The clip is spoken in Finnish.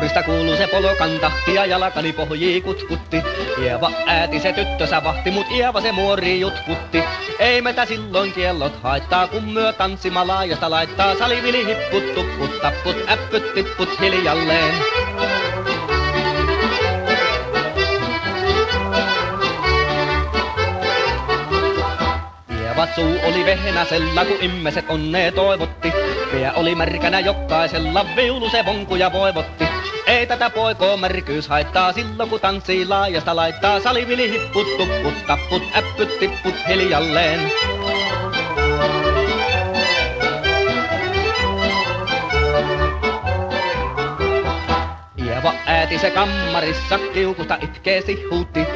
Naapurista kuuluu se polkan tahti ja jalkani pohjii kutkutti. Ieva ääti se tyttösä vahti, mut Ieva se muori jutkutti. Ei metä silloin kiellot haittaa, kun myö tanssima laajasta laittaa. Salivili hipput, tupput, tapput, äppyt, tipput hiljalleen. Suu oli vehnäsellä, kun immeset onnea toivotti. Pää oli märkänä jokaisella, viulu se vonkuja voivotti. Ei tätä poikoo märkyys haittaa, silloin kun tanssii laajasta laittaa. Salivili hipput, tupput, tapput, äppyt, tipput hiljalleen. Ieva ääti se kammarissa, kiukusta itkeesi huutti.